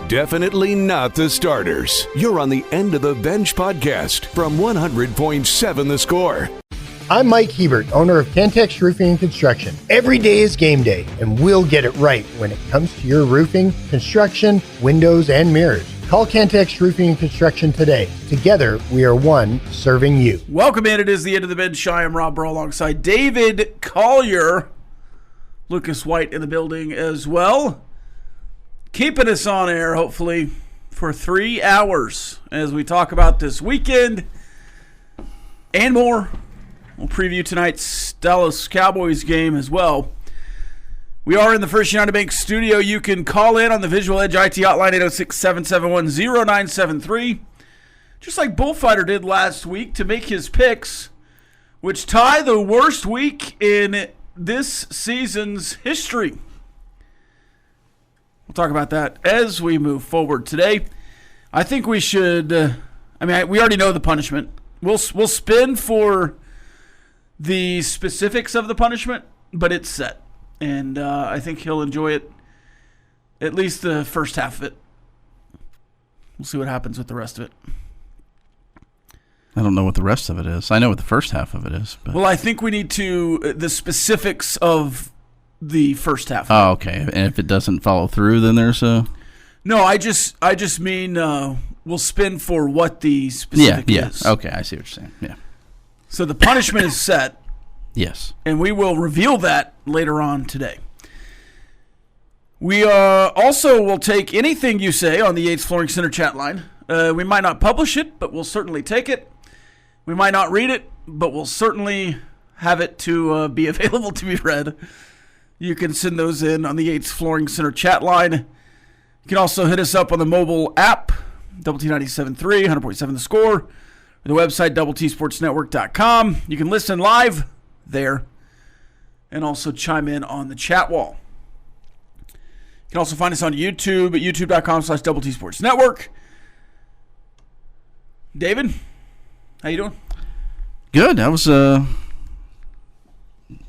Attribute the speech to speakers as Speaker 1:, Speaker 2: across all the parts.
Speaker 1: Definitely not the starters. You're on the End of the Bench podcast from 100.7 The Score.
Speaker 2: I'm Mike Hebert, owner of Cantex Roofing and Construction. Every day is game day, and we'll get it right when it comes to your roofing, construction, windows, and mirrors. Call Cantex Roofing and Construction today. Together, we are one serving you.
Speaker 3: Welcome in. It is the End of the Bench. I am Rob Breaux alongside David Collier. Lucas White in the building as well. Keeping us on air, hopefully, for 3 hours as we talk about this weekend and more. We'll preview tonight's Dallas Cowboys game as well. We are in the First United Bank studio. You can call in on the Visual Edge IT hotline 806-771-0973, just like Bullfighter did last week, to make his picks, which tie the worst week in this season's history. We'll talk about that as we move forward today. I think we should, we already know the punishment. We'll spin for the specifics of the punishment, but it's set. And I think he'll enjoy it, at least the first half of it. We'll see what happens with the rest of it.
Speaker 4: I don't know what the rest of it is. I know what the first half of it is. But.
Speaker 3: Well, I think we need the specifics of the first half.
Speaker 4: Oh, okay. And if it doesn't follow through, then there's a...
Speaker 3: No, I just mean we'll spin for what the specific is.
Speaker 4: Yeah, okay, I see what you're saying, yeah.
Speaker 3: So the punishment is set.
Speaker 4: Yes.
Speaker 3: And we will reveal that later on today. We also will take anything you say on the Yates Flooring Center chat line. We might not publish it, but we'll certainly take it. We might not read it, but we'll certainly have it to be available to be read. You can send those in on the Yates Flooring Center chat line. You can also hit us up on the mobile app, Double T 97.3, 100.7 The Score, or the website, doubletsportsnetwork.com. You can listen live there and also chime in on the chat wall. You can also find us on YouTube at youtube.com/Double T Sports Network. David, how you doing?
Speaker 4: Good. That was a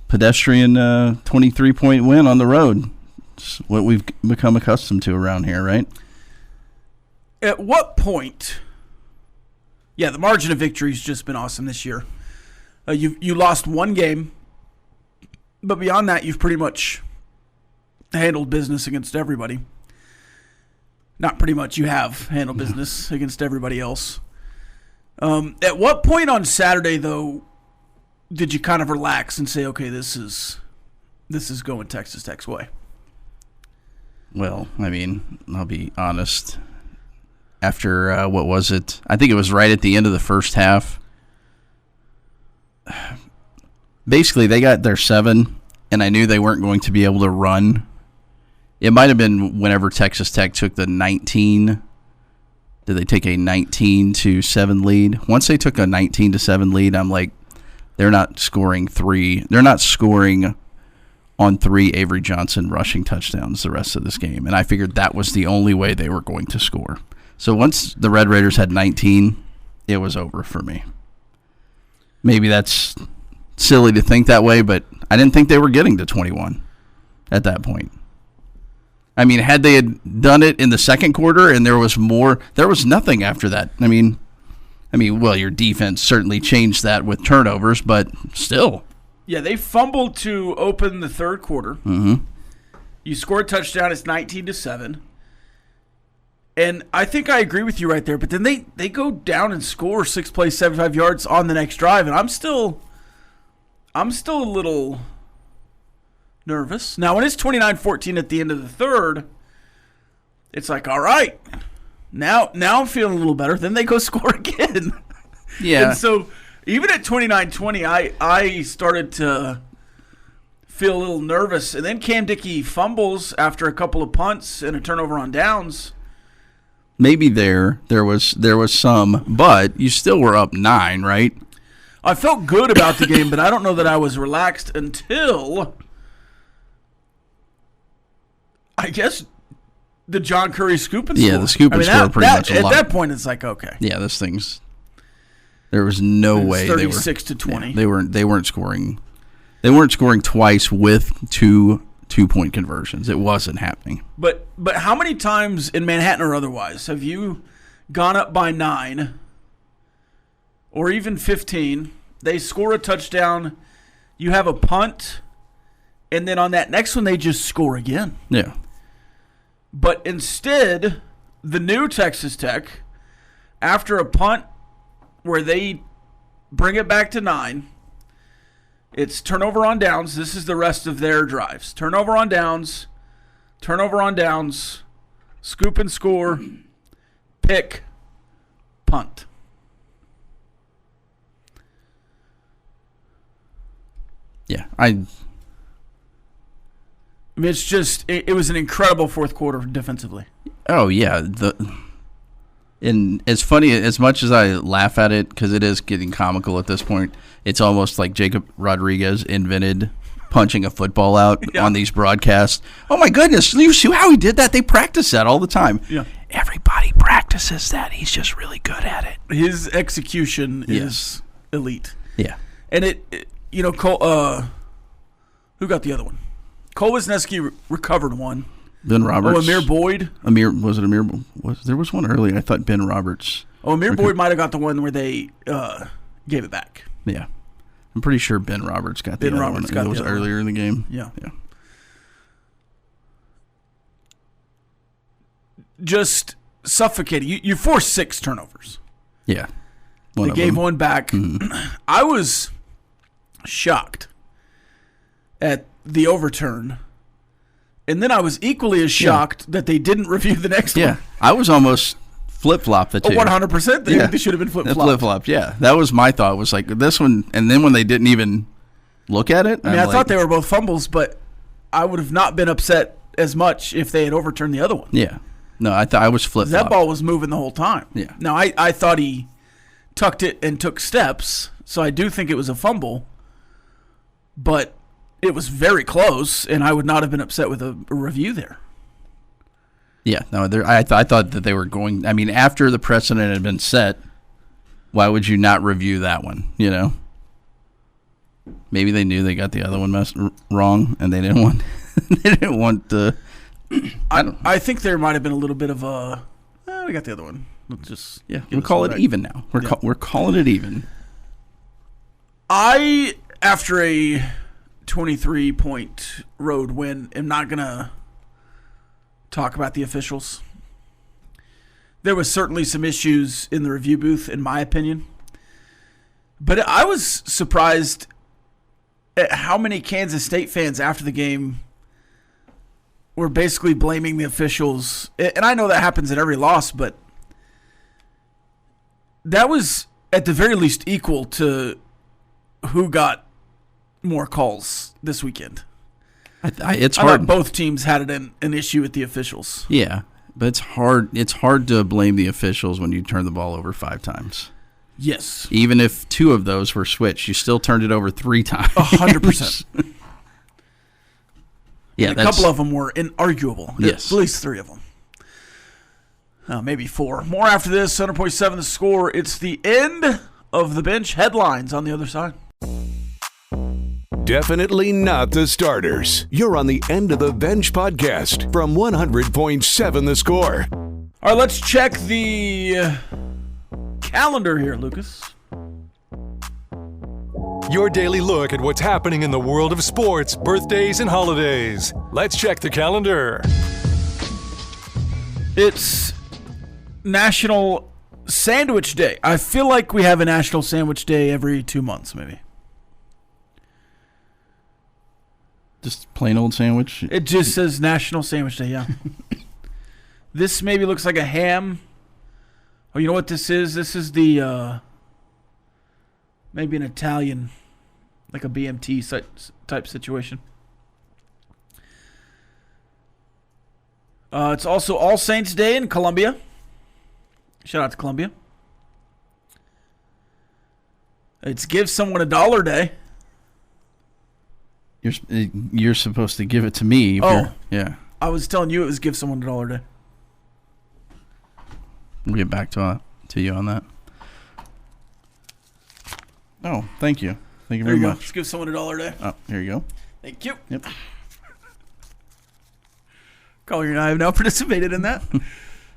Speaker 4: pedestrian 23-point win on the road. It's what we've become accustomed to around here, right?
Speaker 3: At what point? Yeah, the margin of victory has just been awesome this year. You lost one game, but beyond that, you've pretty much handled business against everybody. Not pretty much, you have handled business against everybody else. At what point on Saturday, though, did you kind of relax and say, okay, this is going Texas Tech's way?
Speaker 4: Well, I'll be honest. After, what was it? I think it was right at the end of the first half. Basically, they got their 7, and I knew they weren't going to be able to run. It might have been whenever Texas Tech took the 19. Did they take a 19-7 lead? Once they took a 19-7 lead, I'm like, they're not scoring 3. They're not scoring on 3 Avery Johnson rushing touchdowns the rest of this game. And I figured that was the only way they were going to score. So once the Red Raiders had 19, it was over for me. Maybe that's silly to think that way, but I didn't think they were getting to 21 at that point. Had they had done it in the second quarter and there was nothing after that. Well, your defense certainly changed that with turnovers, but still.
Speaker 3: Yeah, they fumbled to open the third quarter.
Speaker 4: Mm-hmm.
Speaker 3: You scored a touchdown. It's 19-7. And I think I agree with you right there. But then they go down and score 6 plays, 75 yards on the next drive, and I'm still a little nervous. Now, when it's 29-14 at the end of the third, it's like, all right, now I'm feeling a little better. Then they go score again.
Speaker 4: Yeah.
Speaker 3: And so even at 29-20, I started to feel a little nervous. And then Cam Dickey fumbles after a couple of punts and a turnover on downs.
Speaker 4: Maybe there was some, but you still were up 9, right?
Speaker 3: I felt good about the game, but I don't know that I was relaxed until, I guess, the John Curry scoop and score.
Speaker 4: Yeah, the scoop and score pretty much a lot.
Speaker 3: At that point, it's like, okay.
Speaker 4: Yeah, this thing's. There was no way
Speaker 3: 36-20.
Speaker 4: Yeah, they weren't scoring. They weren't scoring twice with two 2-point conversions. It wasn't happening.
Speaker 3: But how many times in Manhattan or otherwise have you gone up by 9 or even 15, they score a touchdown, you have a punt, and then on that next one they just score again?
Speaker 4: Yeah.
Speaker 3: But instead, the new Texas Tech, after a punt where they bring it back to 9, it's turnover on downs. This is the rest of their drives. Turnover on downs, scoop and score, pick, punt.
Speaker 4: Yeah,
Speaker 3: I mean, it's just it was an incredible fourth quarter defensively.
Speaker 4: Oh yeah, and it's funny, as much as I laugh at it because it is getting comical at this point. It's almost like Jacob Rodriguez invented punching a football out on these broadcasts. Oh my goodness, you see how he did that? They practice that all the time.
Speaker 3: Yeah,
Speaker 4: everybody practices that. He's just really good at it.
Speaker 3: His execution is elite.
Speaker 4: Yeah,
Speaker 3: and it Cole, who got the other one? Cole Wisniewski recovered one.
Speaker 4: Ben Roberts.
Speaker 3: Oh, Amir Boyd.
Speaker 4: Was it Amir? There was one earlier. I thought Ben Roberts.
Speaker 3: Oh, Amir Boyd might have got the one where they gave it back.
Speaker 4: Yeah, I'm pretty sure Ben Roberts got the other one. It was earlier in the game.
Speaker 3: Yeah. Just suffocating. You forced 6 turnovers.
Speaker 4: Yeah.
Speaker 3: They gave one back. Mm-hmm. I was shocked at the overturn. And then I was equally as shocked that they didn't review the next one.
Speaker 4: Yeah, I was almost flip-flopped the two.
Speaker 3: 100%. They should have been flip-flopped.
Speaker 4: Flip-flopped, yeah. That was my thought, was like this one. And then when they didn't even look at it.
Speaker 3: I mean, I thought they were both fumbles, but I would have not been upset as much if they had overturned the other one.
Speaker 4: Yeah. No, I was flip-flopped.
Speaker 3: That ball was moving the whole time.
Speaker 4: Yeah.
Speaker 3: Now, I thought he tucked it and took steps, so I do think it was a fumble. But it was very close, and I would not have been upset with a review there.
Speaker 4: Yeah, no, I thought that they were going. I mean, after the precedent had been set, why would you not review that one? You know, maybe they knew they got the other one wrong, and they didn't want. They didn't want the.
Speaker 3: I think there might have been a little bit of a. We got the other one. Let's just
Speaker 4: we'll call it even now. We're calling it even.
Speaker 3: After a 23-point road win, am not going to talk about the officials. There was certainly some issues in the review booth, in my opinion. But I was surprised at how many Kansas State fans after the game were basically blaming the officials. And I know that happens at every loss, but that was at the very least equal to who got more calls this weekend.
Speaker 4: It's
Speaker 3: I
Speaker 4: hard.
Speaker 3: thought both teams had an issue with the officials.
Speaker 4: Yeah, but it's hard. It's hard to blame the officials when you turn the ball over 5 times.
Speaker 3: Yes.
Speaker 4: Even if 2 of those were switched, you still turned it over 3 times.
Speaker 3: 100%.
Speaker 4: Yeah,
Speaker 3: a couple of them were inarguable.
Speaker 4: Yes.
Speaker 3: At least 3 of them. Maybe 4. More after this. 100.7 The Score. It's the end of the bench headlines on the other side.
Speaker 1: Definitely not the starters. You're on the End of the Bench podcast from 100.7 The Score.
Speaker 3: All right, let's check the calendar here, Lucas.
Speaker 5: Your daily look at what's happening in the world of sports, birthdays, and holidays. Let's check the calendar.
Speaker 3: It's National Sandwich Day. I feel like we have a National Sandwich Day every 2 months, maybe.
Speaker 4: Just plain old sandwich?
Speaker 3: It just says National Sandwich Day, yeah. This maybe looks like a ham. Oh, you know what this is? This is the, maybe an Italian, like a BMT type situation. It's also All Saints Day in Columbia. Shout out to Columbia. It's Give Someone $1 Day.
Speaker 4: You're supposed to give it to me. Yeah.
Speaker 3: I was telling you it was Give Someone $1 Day.
Speaker 4: We'll get back to you on that. Oh, thank you. Thank you very much.
Speaker 3: Let's give someone $1 day.
Speaker 4: Oh, here you go.
Speaker 3: Thank you.
Speaker 4: Yep.
Speaker 3: Collier and I have now participated in that.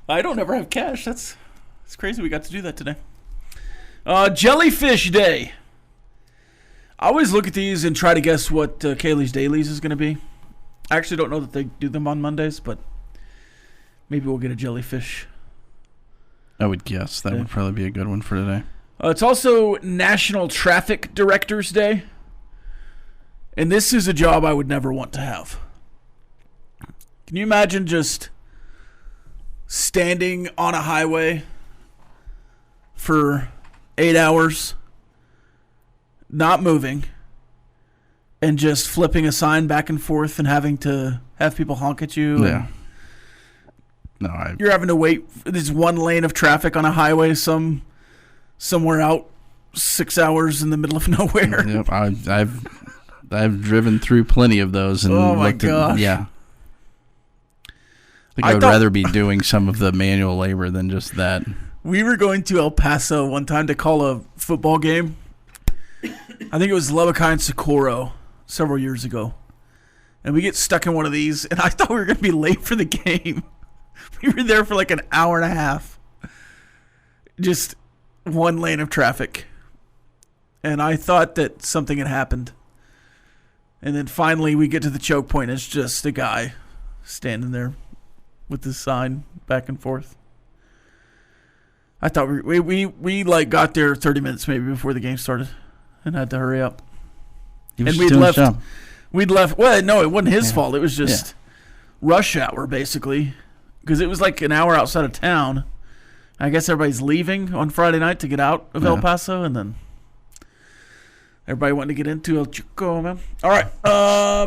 Speaker 3: I don't ever have cash. It's crazy we got to do that today. Jellyfish Day. I always look at these and try to guess what Kaylee's Dailies is going to be. I actually don't know that they do them on Mondays, but maybe we'll get a jellyfish.
Speaker 4: I would guess that would probably be a good one for today.
Speaker 3: It's also National Traffic Directors Day. And this is a job I would never want to have. Can you imagine just standing on a highway for 8 hours, not moving, and just flipping a sign back and forth and having to have people honk at you?
Speaker 4: Yeah.
Speaker 3: You're having to wait. There's one lane of traffic on a highway somewhere out 6 hours in the middle of nowhere.
Speaker 4: Yep, I've driven through plenty of those. And
Speaker 3: oh, my gosh.
Speaker 4: Yeah. I would rather be doing some of the manual labor than just that.
Speaker 3: We were going to El Paso one time to call a football game. I think it was Lubbock and Socorro several years ago. And we get stuck in one of these, and I thought we were going to be late for the game. We were there for like an hour and a half. Just one lane of traffic. And I thought that something had happened. And then finally we get to the choke point, and it's just a guy standing there with his sign back and forth. I thought we like got there 30 minutes maybe before the game started and had to hurry up. And we'd left. Well, no, it wasn't his fault. It was just rush hour basically, because it was like an hour outside of town. I guess everybody's leaving on Friday night to get out of El Paso, and then everybody wanted to get into El Chico, man. All right,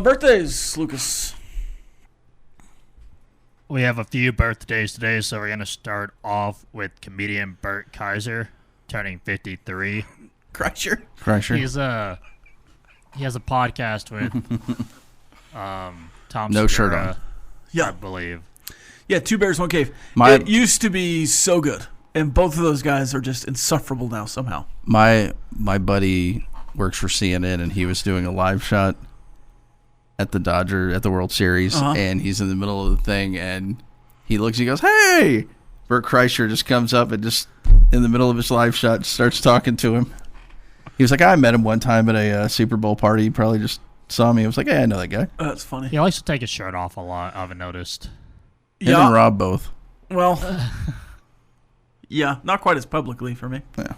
Speaker 3: birthdays, Lucas.
Speaker 6: We have a few birthdays today, so we're going to start off with comedian Bert Kaiser, turning 53.
Speaker 3: Kreischer.
Speaker 6: He has a podcast with Tom
Speaker 4: No
Speaker 6: Segura,
Speaker 4: shirt on.
Speaker 3: Yeah.
Speaker 6: I believe.
Speaker 3: Yeah, Two Bears, One Cave. It used to be so good, and both of those guys are just insufferable now somehow.
Speaker 4: My buddy works for CNN, and he was doing a live shot at the World Series, and he's in the middle of the thing, and he looks, he goes, "Hey!" Bert Kreischer just comes up and just in the middle of his live shot starts talking to him. He was like, "I met him one time at a Super Bowl party. He probably just saw me." I was like, "Hey, I know that guy."
Speaker 3: That's funny.
Speaker 6: He likes to take his shirt off a lot, I've noticed.
Speaker 4: Him and Rob both.
Speaker 3: Well, yeah, not quite as publicly for me.
Speaker 4: Yeah.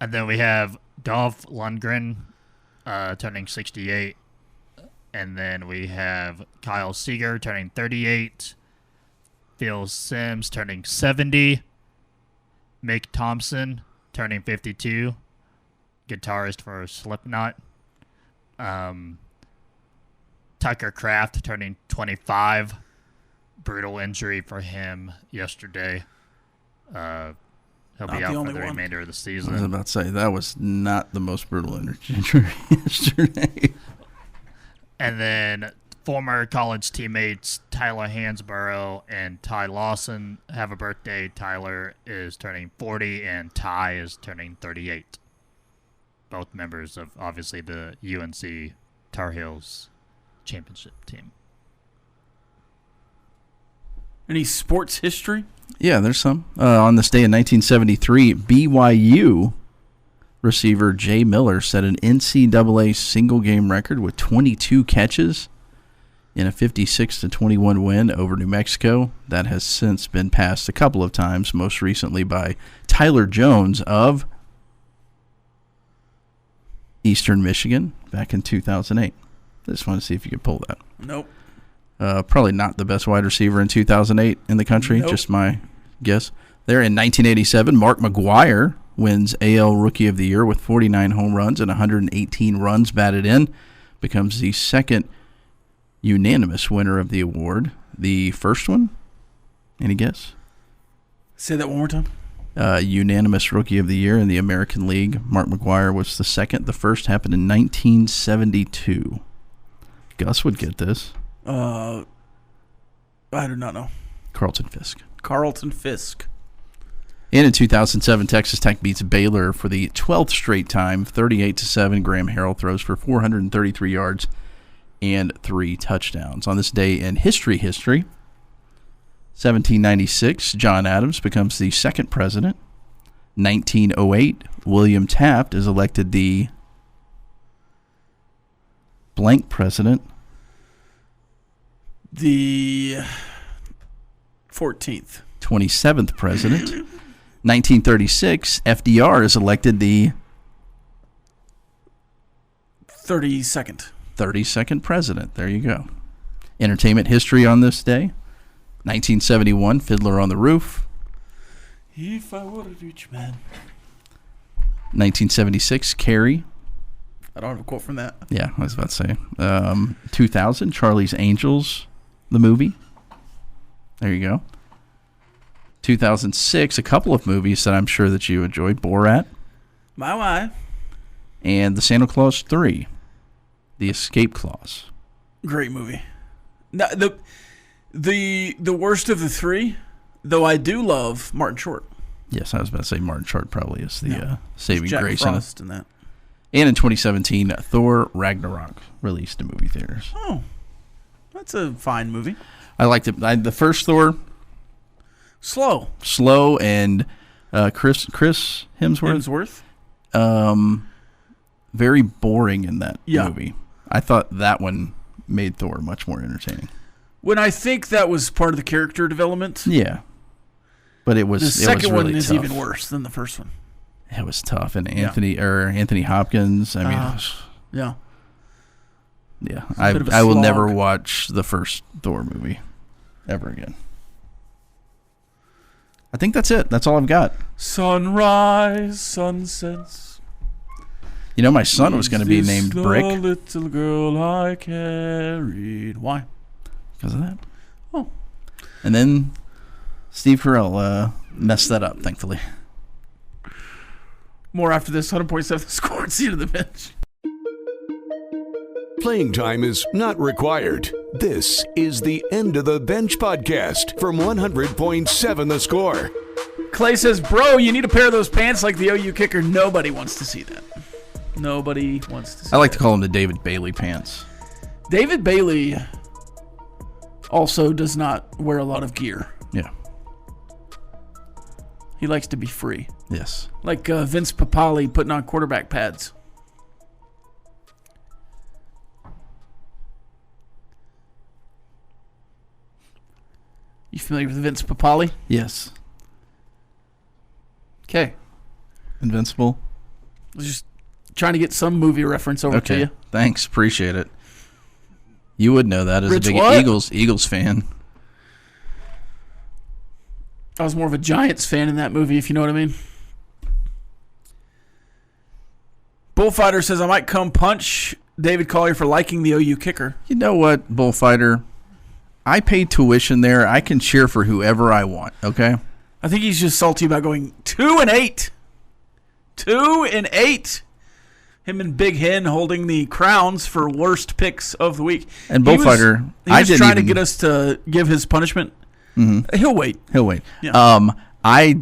Speaker 6: And then we have Dolph Lundgren turning 68. And then we have Kyle Seager turning 38. Phil Simms turning 70. Mick Thompson turning 52. Guitarist for Slipknot. Tucker Kraft turning 25. Brutal injury for him yesterday. He'll be out for the remainder of the season.
Speaker 4: I was about to say, that was not the most brutal injury yesterday.
Speaker 6: And then former college teammates Tyler Hansborough and Ty Lawson have a birthday. Tyler is turning 40 and Ty is turning 38. Both members of, obviously, the UNC Tar Heels championship team.
Speaker 3: Any sports history?
Speaker 4: Yeah, there's some. On this day in 1973, BYU receiver Jay Miller set an NCAA single-game record with 22 catches in a 56-21 win over New Mexico. That has since been passed a couple of times, most recently by Tyler Jones of Eastern Michigan back in 2008. I just want to see if you could pull that.
Speaker 3: Nope.
Speaker 4: Probably not the best wide receiver in 2008 in the country, just my guess. There in 1987, Mark McGwire wins AL Rookie of the Year with 49 home runs and 118 runs batted in. Becomes the second unanimous winner of the award. The first one? Any guess?
Speaker 3: Say that one more time.
Speaker 4: Unanimous Rookie of the Year in the American League. Mark McGwire was the second. The first happened in 1972. Gus would get this.
Speaker 3: I do not know.
Speaker 4: Carlton Fisk. And in 2007, Texas Tech beats Baylor for the 12th straight time, 38-7. Graham Harrell throws for 433 yards and 3 touchdowns. On this day in history, 1796, John Adams becomes the second president. 1908, William Taft is elected the blank president.
Speaker 3: The 14th.
Speaker 4: 27th president. 1936, FDR is elected the
Speaker 3: 32nd.
Speaker 4: 32nd president. There you go. Entertainment history on this day. 1971, Fiddler on the Roof.
Speaker 3: If I were a rich man.
Speaker 4: 1976, Carrie.
Speaker 3: I don't have a quote from that.
Speaker 4: Yeah, I was about to say. 2000, Charlie's Angels, the movie. There you go. 2006, a couple of movies that I'm sure that you enjoyed. Borat.
Speaker 3: My wife.
Speaker 4: And The Santa Claus 3, The Escape Clause.
Speaker 3: Great movie. Now, the worst of the three, though I do love Martin Short.
Speaker 4: Yes, I was about to say Martin Short probably is the saving
Speaker 3: Jack
Speaker 4: grace
Speaker 3: Frost
Speaker 4: in it.
Speaker 3: in that.
Speaker 4: And in 2017, Thor Ragnarok released in movie theaters.
Speaker 3: Oh, that's a fine movie.
Speaker 4: I liked it. The first Thor,
Speaker 3: Slow,
Speaker 4: and Chris Hemsworth. Very boring in that movie. I thought that one made Thor much more entertaining.
Speaker 3: When I think that was part of the character development.
Speaker 4: Yeah, but it was
Speaker 3: the second
Speaker 4: really
Speaker 3: one is
Speaker 4: tough.
Speaker 3: even worse than the first one.
Speaker 4: It was tough, and Anthony Hopkins. I mean,
Speaker 3: yeah.
Speaker 4: I will never watch the first Thor movie ever again. I think that's it. That's all I've got.
Speaker 3: Sunrise, sunsets.
Speaker 4: You know, my son was going to be named Brick.
Speaker 3: The little girl I carried. Why?
Speaker 4: Because of that.
Speaker 3: Oh.
Speaker 4: And then Steve Carell messed that up, thankfully.
Speaker 3: More after this 100.7 Score and Seat of the Bench.
Speaker 1: Playing time is not required. This is the End of the Bench podcast from 100.7 The Score.
Speaker 3: Clay says, bro, you need a pair of those pants like the OU kicker. Nobody wants to see that. Nobody wants to see
Speaker 4: I like to call them the David Bailey pants.
Speaker 3: David Bailey also does not wear a lot of gear.
Speaker 4: Yeah.
Speaker 3: He likes to be free.
Speaker 4: Yes.
Speaker 3: Like Vince Papale putting on quarterback pads. You familiar with Vince Papale?
Speaker 4: Yes.
Speaker 3: Okay.
Speaker 4: Invincible.
Speaker 3: I was just trying to get some movie reference over to you.
Speaker 4: Thanks. Appreciate it. You would know that as
Speaker 3: Rich
Speaker 4: a big
Speaker 3: what?
Speaker 4: Eagles fan.
Speaker 3: I was more of a Giants fan in that movie, if you know what I mean. Bullfighter says, I might come punch David Collier for liking the OU kicker.
Speaker 4: You know what, Bullfighter? I pay tuition there. I can cheer for whoever I want, okay?
Speaker 3: I think he's just salty about going 2-8. 2-8. Him and Big Hen holding the crowns for worst picks of the week.
Speaker 4: And Bullfighter,
Speaker 3: he was trying to get us to give his punishment.
Speaker 4: Mm-hmm.
Speaker 3: He'll wait.
Speaker 4: Yeah. I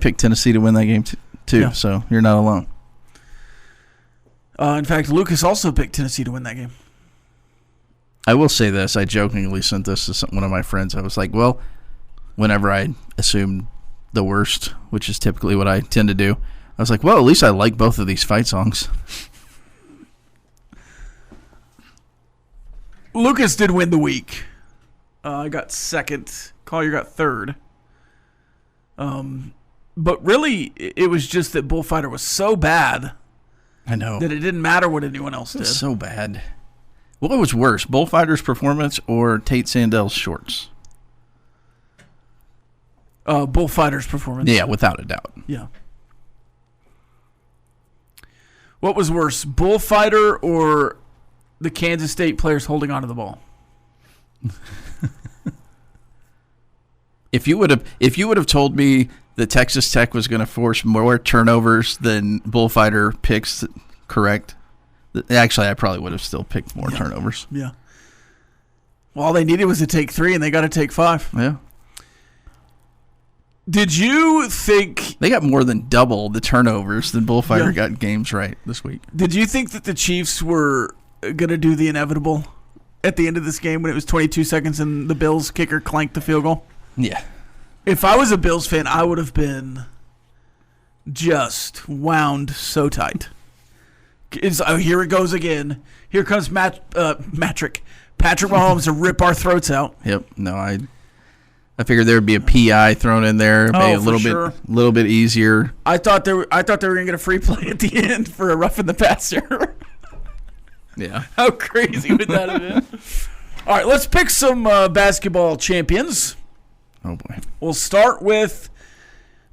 Speaker 4: picked Tennessee to win that game too, so you're not alone.
Speaker 3: In fact, Lucas also picked Tennessee to win that game.
Speaker 4: I will say this. I jokingly sent this to one of my friends. I was like, well, whenever I assume the worst, which is typically what I tend to do, I was like, well, at least I like both of these fight songs.
Speaker 3: Lucas did win the week. I got second. Collier got third. But really, it was just that Bullfighter was so bad.
Speaker 4: I know.
Speaker 3: That it didn't matter what anyone else did.
Speaker 4: So bad. What was worse, Bullfighter's performance or Tate Sandel's shorts?
Speaker 3: Bullfighter's performance.
Speaker 4: Yeah, without a doubt.
Speaker 3: Yeah. What was worse, Bullfighter or the Kansas State players holding onto the ball?
Speaker 4: If you would have told me that Texas Tech was going to force more turnovers than Bullfighter picks correct, actually, I probably would have still picked more turnovers.
Speaker 3: Yeah. Well, all they needed was to take 3, and they got to take 5.
Speaker 4: Yeah.
Speaker 3: Did you think...
Speaker 4: They got more than double the turnovers than Bullfighter got games right this week.
Speaker 3: Did you think that the Chiefs were gonna do the inevitable at the end of this game when it was 22 seconds and the Bills kicker clanked the field goal?
Speaker 4: Yeah.
Speaker 3: If I was a Bills fan, I would have been just wound so tight. Here it goes again. Here comes Patrick Mahomes to rip our throats out.
Speaker 4: Yep. No, I figured there would be a PI thrown in there, maybe a little bit easier.
Speaker 3: I thought they were gonna get a free play at the end for a roughing the passer.
Speaker 4: Yeah.
Speaker 3: How crazy would that have been? All right, let's pick some basketball champions.
Speaker 4: Oh boy.
Speaker 3: We'll start with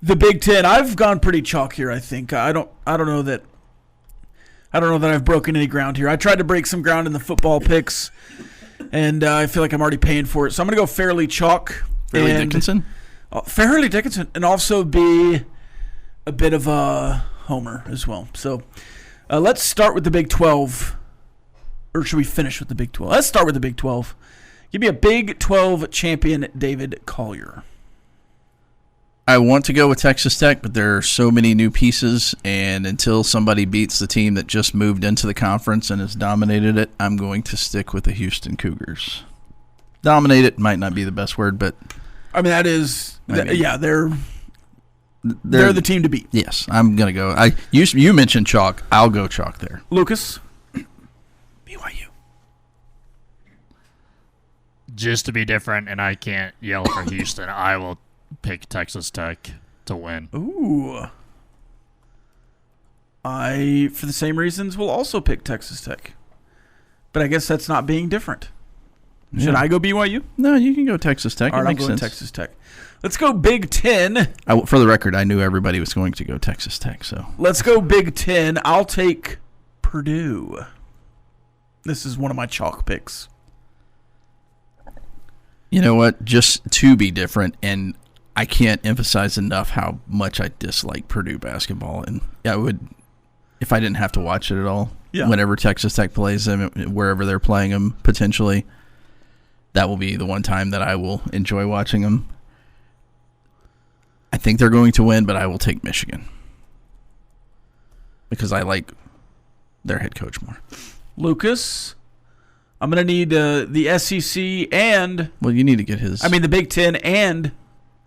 Speaker 3: the Big Ten. I've gone pretty chalk here. I think I don't know that I've broken any ground here. I tried to break some ground in the football picks, and I feel like I'm already paying for it. So I'm going to go fairly chalk.
Speaker 4: Fairleigh Dickinson?
Speaker 3: Fairleigh Dickinson, and also be a bit of a homer as well. So let's start with the Big 12. Or should we finish with the Big 12? Let's start with the Big 12. Give me a Big 12 champion, David Collier.
Speaker 4: I want to go with Texas Tech, but there are so many new pieces, and until somebody beats the team that just moved into the conference and has dominated it, I'm going to stick with the Houston Cougars. Dominate it might not be the best word, but
Speaker 3: I mean they're the team to beat.
Speaker 4: Yes, I'm gonna go. You mentioned chalk. I'll go chalk there.
Speaker 3: Lucas,
Speaker 4: BYU.
Speaker 6: Just to be different, and I can't yell for Houston, I will pick Texas Tech to win.
Speaker 3: Ooh. I, for the same reasons, will also pick Texas Tech. But I guess that's not being different.
Speaker 4: Yeah.
Speaker 3: Should I go BYU?
Speaker 4: No, you can go Texas Tech.
Speaker 3: All right,
Speaker 4: it makes
Speaker 3: I'm going
Speaker 4: sense.
Speaker 3: Texas Tech. Let's go Big Ten.
Speaker 4: For the record, I knew everybody was going to go Texas Tech. So
Speaker 3: Let's go Big Ten. I'll take Purdue. This is one of my chalk picks.
Speaker 4: You know what? Just to be different, and I can't emphasize enough how much I dislike Purdue basketball, and I would, if I didn't have to watch it at all, whenever Texas Tech plays them, wherever they're playing them, potentially, that will be the one time that I will enjoy watching them. I think they're going to win, but I will take Michigan because I like their head coach more.
Speaker 3: Lucas, I'm going to need the SEC and...
Speaker 4: Well, you need to get his...
Speaker 3: I mean, the Big Ten and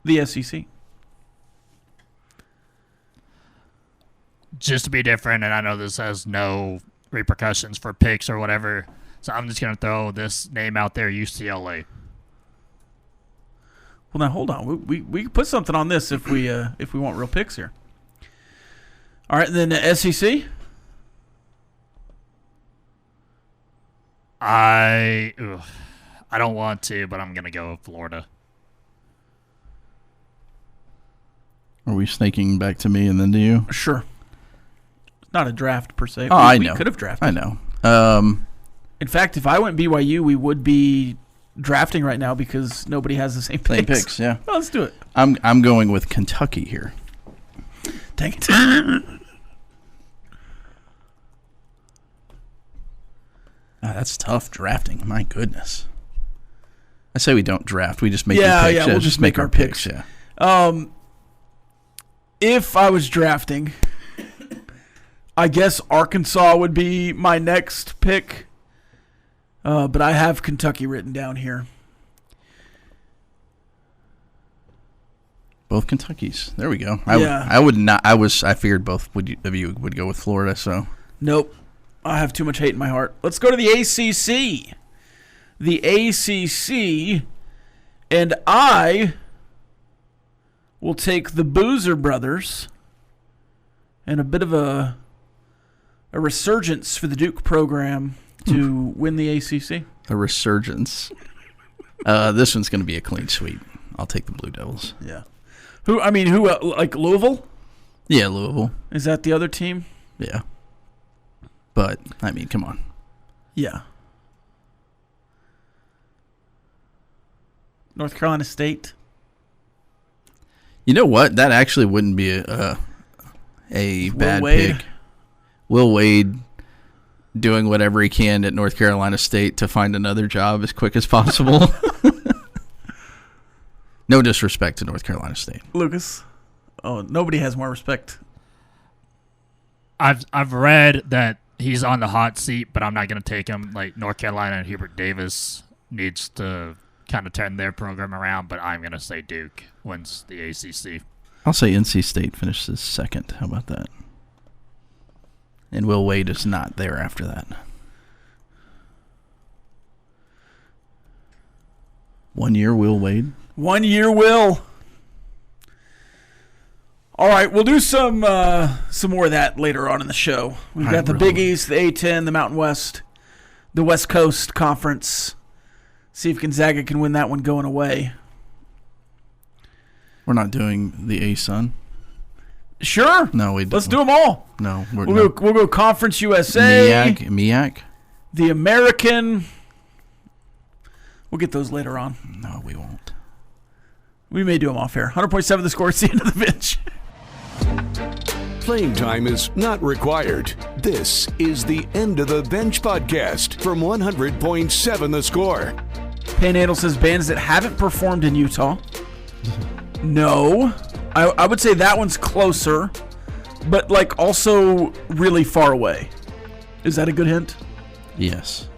Speaker 3: the SEC.
Speaker 6: Just to be different, and I know this has no repercussions for picks or whatever, so I'm just going to throw this name out there, UCLA.
Speaker 3: Well, now, hold on. We can put something on this if we want real picks here. All right, then the SEC.
Speaker 6: I don't want to, but I'm going to go with Florida.
Speaker 4: Are we snaking back to me and then to you?
Speaker 3: Sure. It's not a draft per se.
Speaker 4: I know.
Speaker 3: We could have drafted.
Speaker 4: I know.
Speaker 3: In fact, if I went BYU, we would be drafting right now because nobody has the same picks.
Speaker 4: Same picks, yeah.
Speaker 3: Well, let's do it.
Speaker 4: I'm going with Kentucky here.
Speaker 3: Dang it.
Speaker 4: That's tough drafting. My goodness. I say we don't draft. We just make our picks.
Speaker 3: Yeah, we'll just make our picks.
Speaker 4: Yeah.
Speaker 3: If I was drafting, I guess Arkansas would be my next pick. But I have Kentucky written down here.
Speaker 4: Both Kentuckys. There we go. I figured both of you would go with Florida, so.
Speaker 3: Nope. I have too much hate in my heart. Let's go to the ACC. The ACC, and I will take the Boozer brothers and a bit of a resurgence for the Duke program to win the ACC.
Speaker 4: A resurgence. This one's going to be a clean sweep. I'll take the Blue Devils.
Speaker 3: Yeah. Who like Louisville?
Speaker 4: Yeah, Louisville.
Speaker 3: Is that the other team?
Speaker 4: Yeah. But, I mean, come on.
Speaker 3: Yeah. North Carolina State.
Speaker 4: You know what? That actually wouldn't be a bad
Speaker 3: Wade.
Speaker 4: pick. Will Wade doing whatever he can at North Carolina State to find another job as quick as possible. No disrespect to North Carolina State.
Speaker 3: Lucas. Oh, nobody has more respect.
Speaker 6: I've read that he's on the hot seat, but I'm not going to take him. Like North Carolina and Hubert Davis needs to kind of turn their program around, but I'm going to say Duke wins the ACC.
Speaker 4: I'll say NC State finishes second. How about that? And Will Wade is not there after that. 1 year, Will Wade.
Speaker 3: 1 year, Will. All right, we'll do some more of that later on in the show. We've got the Big East, the A-10, the Mountain West, the West Coast Conference. See if Gonzaga can win that one going away.
Speaker 4: We're not doing the A-Sun.
Speaker 3: Sure.
Speaker 4: No, we don't.
Speaker 3: Let's do them all.
Speaker 4: No,
Speaker 3: we'll go Conference USA.
Speaker 4: MEAC.
Speaker 3: The American. We'll get those later on.
Speaker 4: No, we won't.
Speaker 3: We may do them off air. 100.7 The Score. It's the end of the bench.
Speaker 1: Playing time is not required. This is the End of the Bench podcast from 100.7 The Score.
Speaker 3: Panhandle says bands that haven't performed in Utah. No. I would say that one's closer, but like also really far away. Is that a good hint?
Speaker 4: Yes.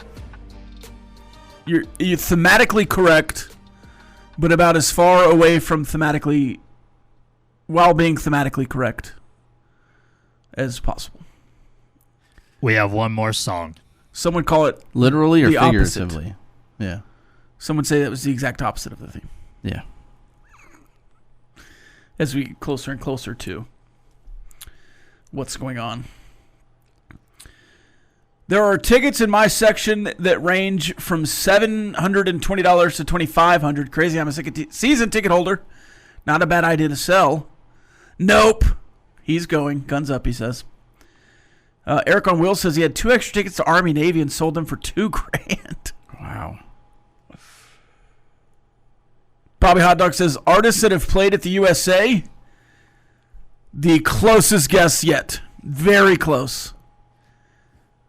Speaker 3: You're thematically correct, but about as far away from thematically, while being thematically correct as possible.
Speaker 6: We have one more song.
Speaker 3: Someone call it
Speaker 4: literally or
Speaker 3: the
Speaker 4: figuratively.
Speaker 3: Opposite.
Speaker 4: Yeah.
Speaker 3: Someone say that was the exact opposite of the theme.
Speaker 4: Yeah.
Speaker 3: As we get closer and closer to what's going on. There are tickets in my section that range from $720 to $2,500. Crazy, I'm a season ticket holder. Not a bad idea to sell. Nope. He's going. Guns up, he says. Eric on Wheels says he had 2 extra tickets to Army Navy and sold them for $2,000.
Speaker 4: Wow.
Speaker 3: Bobby Hot Dog says artists that have played at the USA. The closest guess yet. Very close.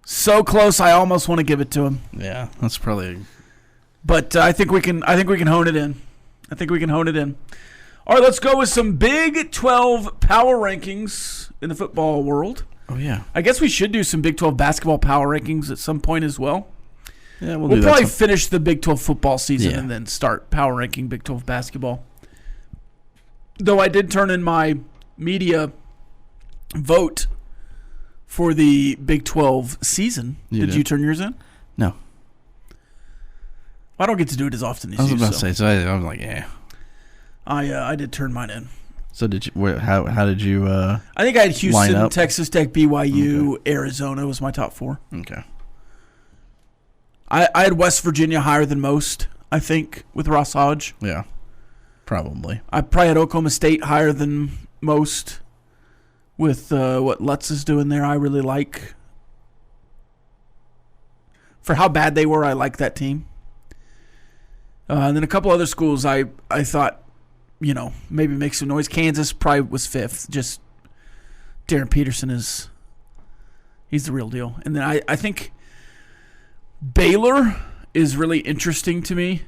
Speaker 3: So close, I almost want to give it to him.
Speaker 4: Yeah, that's probably.
Speaker 3: But I think we can hone it in. All right, let's go with some Big 12 power rankings in the football world.
Speaker 4: Oh yeah.
Speaker 3: I guess we should do some Big 12 basketball power rankings at some point as well.
Speaker 4: Yeah,
Speaker 3: we'll probably finish the Big 12 football season and then start power ranking Big 12 basketball. Though I did turn in my media vote for the Big 12 season. Did you turn yours in?
Speaker 4: No.
Speaker 3: I don't get to do it as often as you.
Speaker 4: I was about to say, so I was like, yeah.
Speaker 3: I did turn mine in.
Speaker 4: So did you? How did you?
Speaker 3: I think I had Houston, Texas Tech, BYU, Arizona was my top 4.
Speaker 4: Okay.
Speaker 3: I had West Virginia higher than most, I think, with Ross Hodge.
Speaker 4: Yeah, probably.
Speaker 3: I probably had Oklahoma State higher than most with what Lutz is doing there. I really like. For how bad they were, I like that team. And then a couple other schools I thought, maybe make some noise. Kansas probably was 5th. Just Darren Peterson he's the real deal. And then I think Baylor is really interesting to me.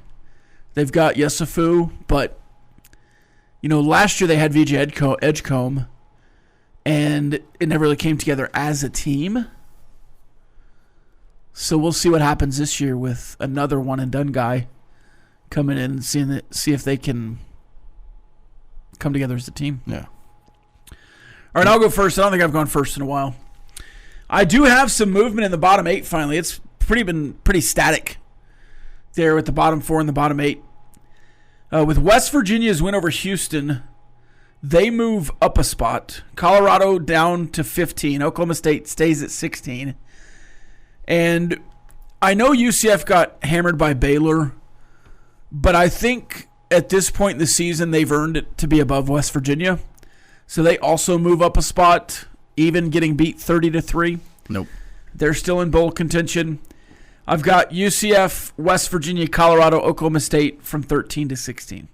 Speaker 3: They've got Yesufu, but last year they had VJ Edgecombe, and it never really came together as a team. So we'll see what happens this year with another one and done guy coming in and see if they can come together as a team.
Speaker 4: Yeah.
Speaker 3: All right, I'll go first. I don't think I've gone first in a while. I do have some movement in the bottom 8 finally. It's been pretty static there with the bottom 4 and the bottom 8. With West Virginia's win over Houston, they move up a spot. Colorado down to 15. Oklahoma State stays at 16. And I know UCF got hammered by Baylor, but I think at this point in the season they've earned it to be above West Virginia. So they also move up a spot, even getting beat 30-3.
Speaker 4: Nope.
Speaker 3: They're still in bowl contention. I've got UCF, West Virginia, Colorado, Oklahoma State from 13 to 16.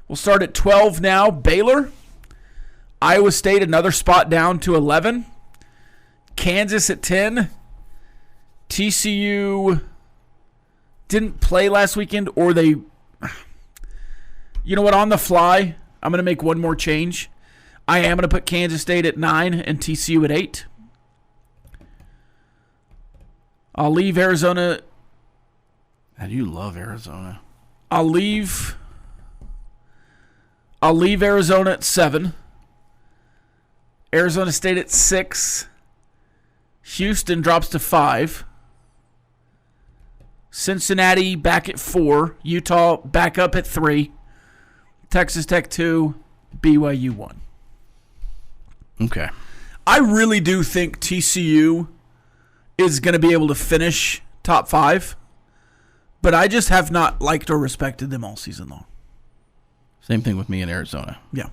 Speaker 3: We'll start at 12 now. Baylor. Iowa State, another spot down to 11. Kansas at 10. TCU didn't play last weekend, or they... You know what? On the fly, I'm going to make one more change. I am going to put Kansas State at 9 and TCU at 8. I'll leave Arizona.
Speaker 4: And you love Arizona.
Speaker 3: I'll leave Arizona at 7. Arizona State at 6. Houston drops to 5. Cincinnati back at 4. Utah back up at 3. Texas Tech 2. BYU 1.
Speaker 4: Okay.
Speaker 3: I really do think TCU is going to be able to finish top 5, but I just have not liked or respected them all season long.
Speaker 4: Same thing with me in Arizona.
Speaker 3: Yeah.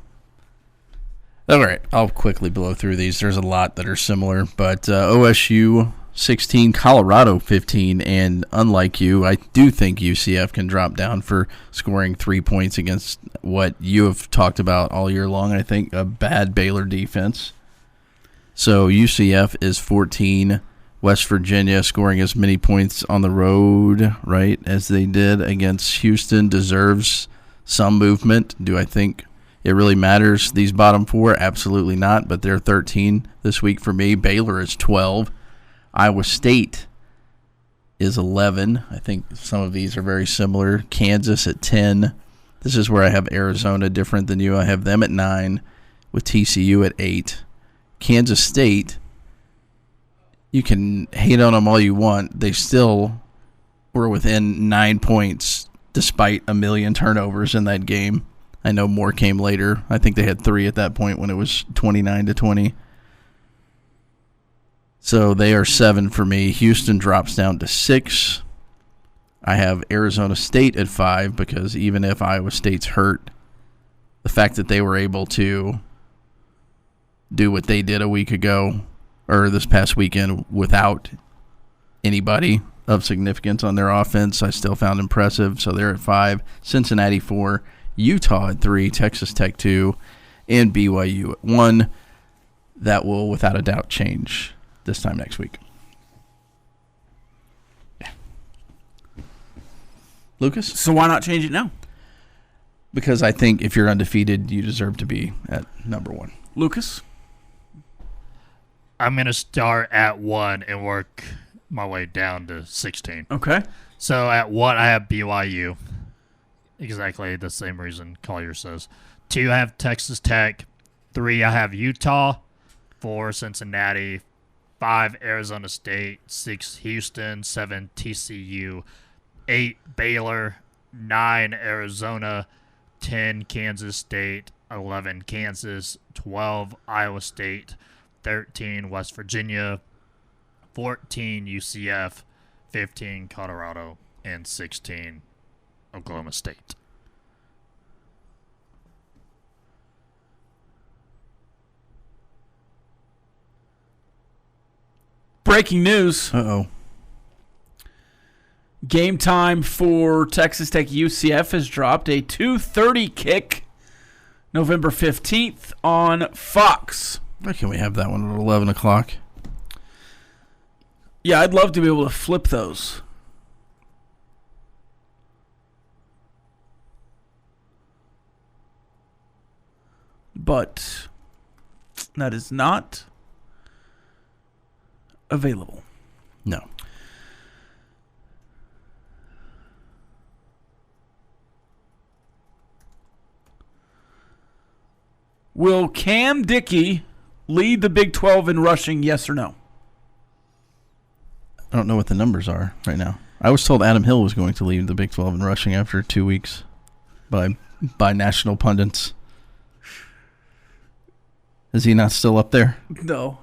Speaker 4: All right, I'll quickly blow through these. There's a lot that are similar, but OSU 16, Colorado 15, and unlike you, I do think UCF can drop down for scoring 3 points against what you have talked about all year long, I think, a bad Baylor defense. So UCF is 14, West Virginia scoring as many points on the road, right, as they did against Houston, deserves some movement. Do I think it really matters, these bottom 4? Absolutely not, but they're 13 this week for me. Baylor is 12. Iowa State is 11. I think some of these are very similar. Kansas at 10. This is where I have Arizona different than you. I have them at 9 with TCU at 8. Kansas State, you can hate on them all you want. They still were within 9 points despite a million turnovers in that game. I know more came later. I think they had 3 at that point when it was 29-20. So they are 7 for me. Houston drops down to 6. I have Arizona State at 5 because even if Iowa State's hurt, the fact that they were able to do what they did a week ago or this past weekend without anybody of significance on their offense, I still found impressive. So they're at 5. Cincinnati 4. Utah at 3, Texas Tech 2, and BYU at 1. That will, without a doubt, change this time next week. Yeah. Lucas?
Speaker 3: So why not change it now?
Speaker 4: Because I think if you're undefeated, you deserve to be at number 1.
Speaker 3: Lucas?
Speaker 6: I'm going to start at 1 and work my way down to 16.
Speaker 3: Okay.
Speaker 6: So at 1, I have BYU. Exactly the same reason Collier says. 2, I have Texas Tech. 3, I have Utah. 4, Cincinnati. 5, Arizona State. 6, Houston. 7, TCU. 8, Baylor. 9, Arizona. 10, Kansas State. 11, Kansas. 12, Iowa State. 13, West Virginia. 14, UCF. 15, Colorado. And 16, Oklahoma State.
Speaker 3: Breaking news.
Speaker 4: Uh-oh.
Speaker 3: Game time for Texas Tech UCF has dropped. A 2:30 kick November 15th on Fox.
Speaker 4: Why can't we have that one at 11 o'clock?
Speaker 3: Yeah, I'd love to be able to flip those. But that is not available.
Speaker 4: No.
Speaker 3: Will Cam Dickey lead the Big 12 in rushing, yes or no?
Speaker 4: I don't know what the numbers are right now. I was told Adam Hill was going to lead the Big 12 in rushing after 2 weeks by national pundits. Is he not still up there?
Speaker 3: No.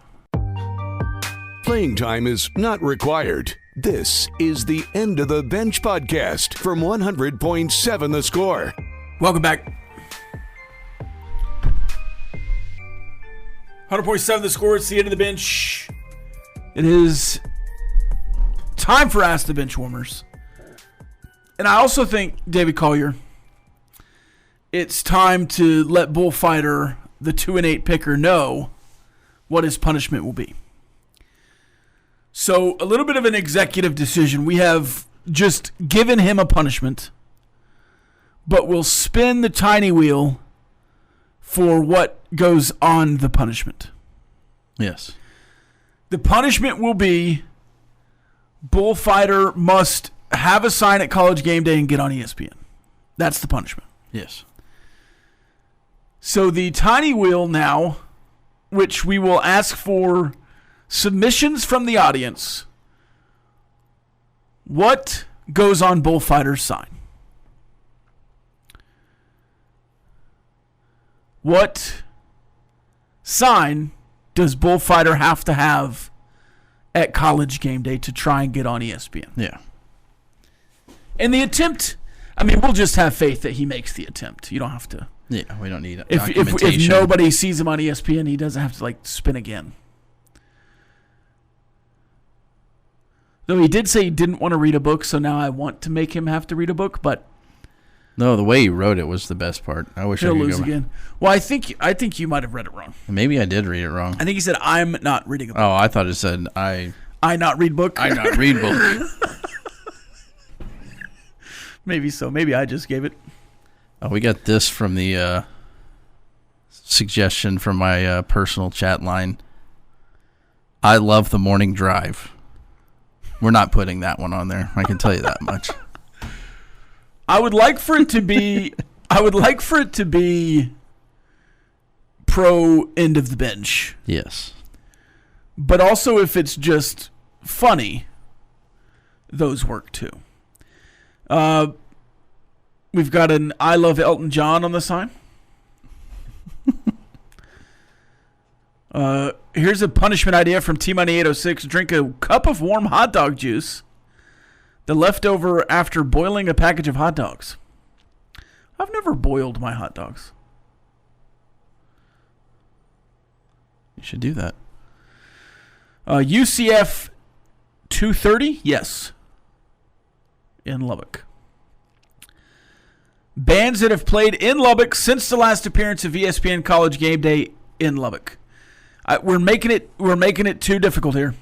Speaker 1: Playing time is not required. This is the End of the Bench podcast from 100.7 The Score.
Speaker 3: Welcome back. 100.7 The Score. It's the End of the Bench. It is time for Ask The Benchwarmers. And I also think, David Collier, it's time to let Bullfighter, the 2-8 picker, know what his punishment will be. So, a little bit of an executive decision. We have just given him a punishment, but we'll spin the tiny wheel for what goes on the punishment.
Speaker 4: Yes.
Speaker 3: The punishment will be Bullfighter must have a sign at College Game Day and get on ESPN. That's the punishment.
Speaker 4: Yes.
Speaker 3: So the tiny wheel now, which we will ask for submissions from the audience. What goes on Bullfighter's sign? What sign does Bullfighter have to have at College Game Day to try and get on ESPN?
Speaker 4: Yeah.
Speaker 3: And the attempt, I mean, we'll just have faith that he makes the attempt. You don't have to.
Speaker 4: Yeah, we don't need
Speaker 3: If nobody sees him on ESPN, he doesn't have to, like, spin again. Though he did say he didn't want to read a book, so now I want to make him have to read a book, but...
Speaker 4: No, the way he wrote it was the best part. I wish I
Speaker 3: he'll
Speaker 4: could
Speaker 3: lose
Speaker 4: go
Speaker 3: again. Well, I think you might have read it wrong.
Speaker 4: Maybe I did read it wrong.
Speaker 3: I think he said, I'm not reading a book.
Speaker 4: Oh, I thought it said, I
Speaker 3: not read book?
Speaker 4: not read book.
Speaker 3: Maybe so. Maybe I just gave it.
Speaker 4: Oh, we got this from the suggestion from my personal chat line. I love the morning drive. We're not putting that one on there. I can tell you that much.
Speaker 3: I would like for it to be pro end of the bench.
Speaker 4: Yes.
Speaker 3: But also if it's just funny, those work too. We've got an I love Elton John on the sign. Here's a punishment idea from T-Money806. Drink a cup of warm hot dog juice, the leftover after boiling a package of hot dogs. I've never boiled my hot dogs.
Speaker 4: You should do that.
Speaker 3: UCF 230? Yes. In Lubbock. Bands that have played in Lubbock since the last appearance of ESPN College Game Day in Lubbock. We're making it too difficult here.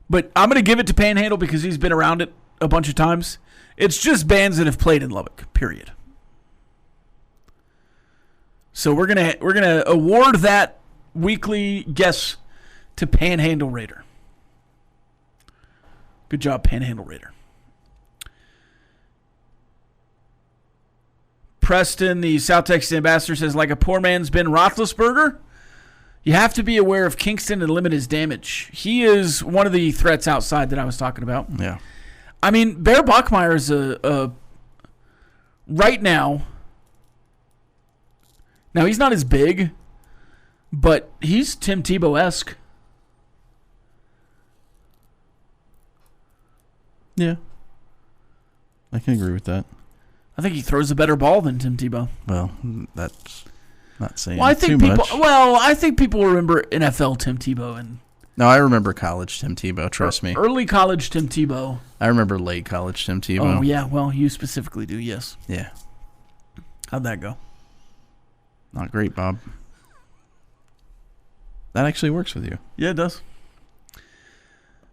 Speaker 3: But I'm going to give it to Panhandle because he's been around it a bunch of times. It's just bands that have played in Lubbock, period. So we're gonna award that weekly guess to Panhandle Raider. Good job, Panhandle Raider. Preston, the South Texas ambassador, says, like a poor man's Ben Roethlisberger, you have to be aware of Kingston and limit his damage. He is one of the threats outside that I was talking about.
Speaker 4: Yeah.
Speaker 3: I mean, Bear Bachmeier is right now. Now, he's not as big, but he's Tim Tebow-esque.
Speaker 4: Yeah. I can agree with that.
Speaker 3: I think he throws a better ball than Tim Tebow.
Speaker 4: Well, that's not saying
Speaker 3: Well, I think
Speaker 4: too
Speaker 3: people.
Speaker 4: much.
Speaker 3: Well, I think people remember NFL Tim Tebow and
Speaker 4: No, I remember college Tim Tebow. Trust me.
Speaker 3: early college Tim Tebow.
Speaker 4: I remember late college Tim Tebow.
Speaker 3: Oh yeah, well you specifically do. Yes.
Speaker 4: Yeah.
Speaker 3: How'd that go?
Speaker 4: Not great, Bob. That actually works with you.
Speaker 3: Yeah, it does.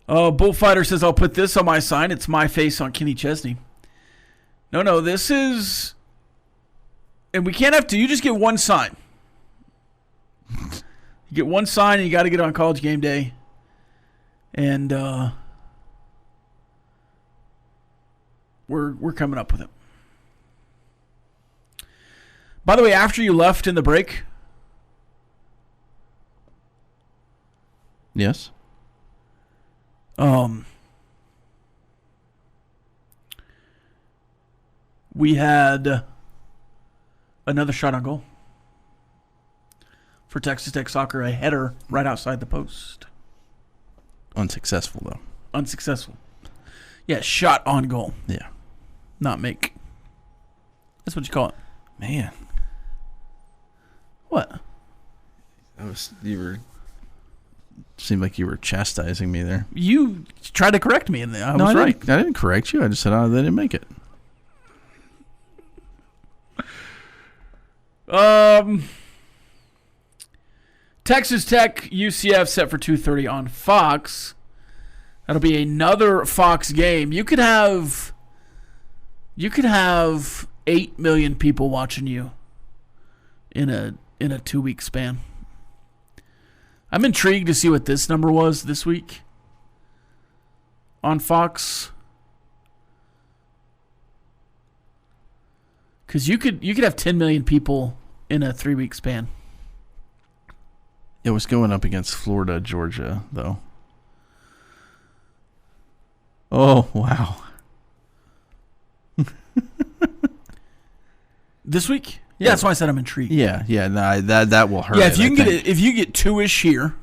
Speaker 3: Bullfighter says, I'll put this on my sign. It's my face on Kenny Chesney. No, this is... And we can't have two. You just get one sign. You get one sign and you got to get it on College Game Day. And we're coming up with it. By the way, after you left in the break...
Speaker 4: Yes.
Speaker 3: We had another shot on goal for Texas Tech Soccer, a header right outside the post.
Speaker 4: Unsuccessful, though.
Speaker 3: Unsuccessful. Yeah, shot on goal,
Speaker 4: Yeah.
Speaker 3: not make. That's what you call it.
Speaker 4: Man.
Speaker 3: What?
Speaker 4: Seemed like you were chastising me there.
Speaker 3: You tried to correct me, and I was right.
Speaker 4: I didn't correct you. I just said, they didn't make it.
Speaker 3: Texas Tech, UCF set for 2:30 on Fox. That'll be another Fox game. You could have 8 million people watching you in a 2-week span. I'm intrigued to see what this number was this week. on Fox? Because you could have 10 million people in a 3-week span.
Speaker 4: It was going up against Florida, Georgia, though. Oh, wow.
Speaker 3: This week? Yeah, that's why I said I'm intrigued.
Speaker 4: Yeah, no, that will hurt.
Speaker 3: Yeah, if you get 2-ish here.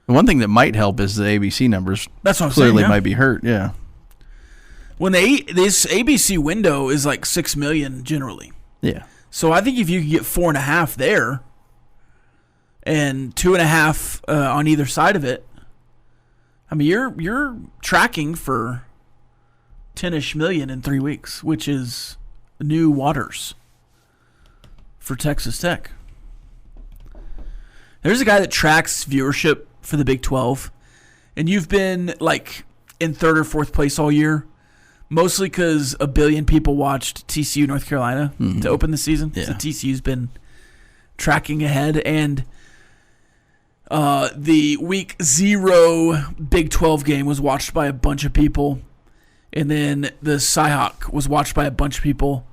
Speaker 4: The one thing that might help is the ABC numbers.
Speaker 3: That's what I'm
Speaker 4: clearly
Speaker 3: saying, yeah.
Speaker 4: might be hurt. Yeah.
Speaker 3: When this ABC window is like 6 million generally.
Speaker 4: Yeah.
Speaker 3: So I think if you could get 4.5 there and 2.5 on either side of it, I mean you're tracking for 10-ish million in 3 weeks, which is new waters for Texas Tech. There's a guy that tracks viewership for the Big 12, and you've been like in 3rd or 4th place all year. Mostly because a billion people watched TCU North Carolina to open the season.
Speaker 4: Yeah.
Speaker 3: So TCU's been tracking ahead. And the Week 0 Big 12 game was watched by a bunch of people. And then the Cyhawk was watched by a bunch of people.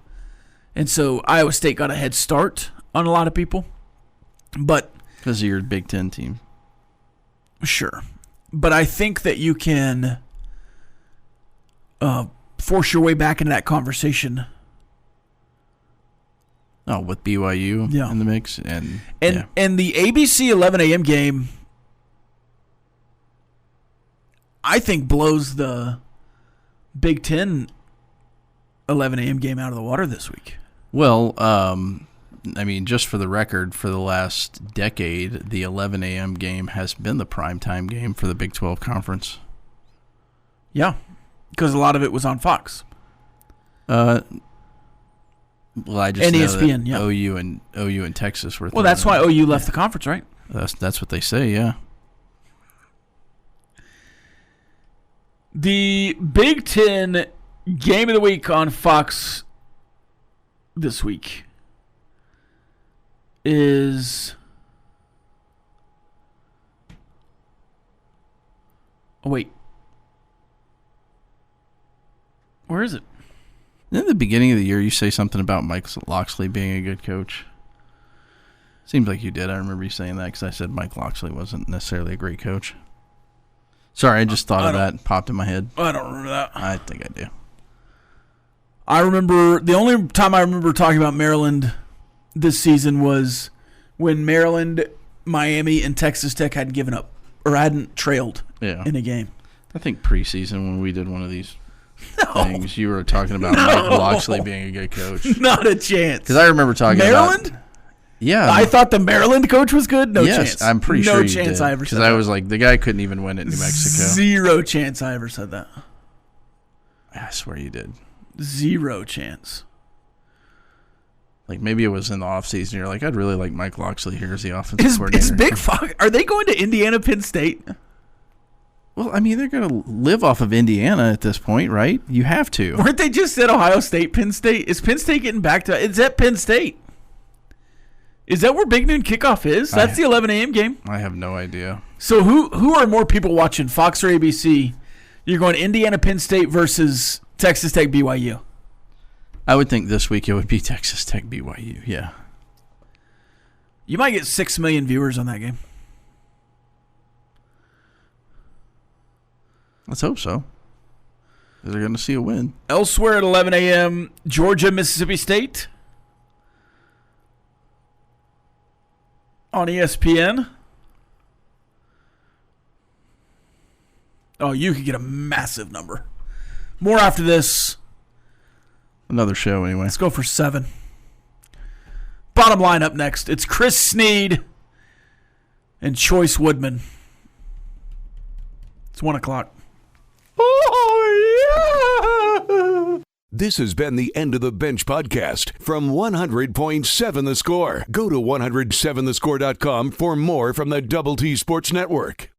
Speaker 3: And so Iowa State got a head start on a lot of people. But
Speaker 4: because of your Big Ten team.
Speaker 3: Sure. But I think that you can force your way back into that conversation.
Speaker 4: Oh, with BYU in the mix. And
Speaker 3: the ABC 11 a.m. game, I think, blows the Big Ten 11 a.m. game out of the water this week.
Speaker 4: Well, I mean, just for the record, for the last decade, the 11 a.m. game has been the primetime game for the Big 12 Conference.
Speaker 3: Yeah. Because a lot of it was on Fox.
Speaker 4: Well, I just
Speaker 3: and
Speaker 4: know
Speaker 3: ESPN,
Speaker 4: that
Speaker 3: yeah.
Speaker 4: OU and Texas were.
Speaker 3: Well, that's why OU left the conference, right?
Speaker 4: That's what they say, yeah.
Speaker 3: The Big Ten game of the week on Fox this week is. Oh, wait. Where is it?
Speaker 4: In the beginning of the year, you say something about Mike Locksley being a good coach. Seems like you did. I remember you saying that because I said Mike Locksley wasn't necessarily a great coach. Sorry, I just thought of that. Popped in my head.
Speaker 3: I don't remember that.
Speaker 4: I think I do.
Speaker 3: I remember the only time I remember talking about Maryland this season was when Maryland, Miami, and Texas Tech hadn't given up or hadn't trailed in a game.
Speaker 4: I think preseason when we did one of these things, you were talking about Mike Locksley being a good coach.
Speaker 3: Not a chance.
Speaker 4: Because I remember talking
Speaker 3: Maryland?
Speaker 4: about Yeah.
Speaker 3: I thought the Maryland coach was good. No
Speaker 4: yes,
Speaker 3: chance.
Speaker 4: I'm pretty sure
Speaker 3: no
Speaker 4: you
Speaker 3: chance
Speaker 4: did.
Speaker 3: I ever said that.
Speaker 4: Because I was like, the guy couldn't even win it in New Mexico.
Speaker 3: Zero chance I ever said that.
Speaker 4: I swear you did.
Speaker 3: Zero chance.
Speaker 4: Like, maybe it was in the offseason. You're like, I'd really like Mike Locksley here as the offensive coordinator.
Speaker 3: Is Big Fox, are they going to Indiana, Penn State?
Speaker 4: Well, I mean, they're going to live off of Indiana at this point, right? You have to.
Speaker 3: Weren't they just at Ohio State, Penn State? Is Penn State getting back to... It's at Penn State. Is that where Big Noon Kickoff is? That's the 11 a.m. game?
Speaker 4: I have no idea.
Speaker 3: So who are more people watching, Fox or ABC? You're going Indiana, Penn State versus Texas Tech, BYU.
Speaker 4: I would think this week it would be Texas Tech, BYU, yeah.
Speaker 3: You might get 6 million viewers on that game.
Speaker 4: Let's hope so. Because they're going to see a win.
Speaker 3: Elsewhere at 11 a.m., Georgia, Mississippi State. On ESPN. Oh, you could get a massive number. More after this.
Speaker 4: Another show, anyway.
Speaker 3: Let's go for 7. Bottom line up next. It's Chris Sneed and Choice Woodman. It's 1 o'clock.
Speaker 1: Oh, yeah! This has been the End of the Bench podcast from 100.7 The Score. Go to 107thescore.com for more from the Double T Sports Network.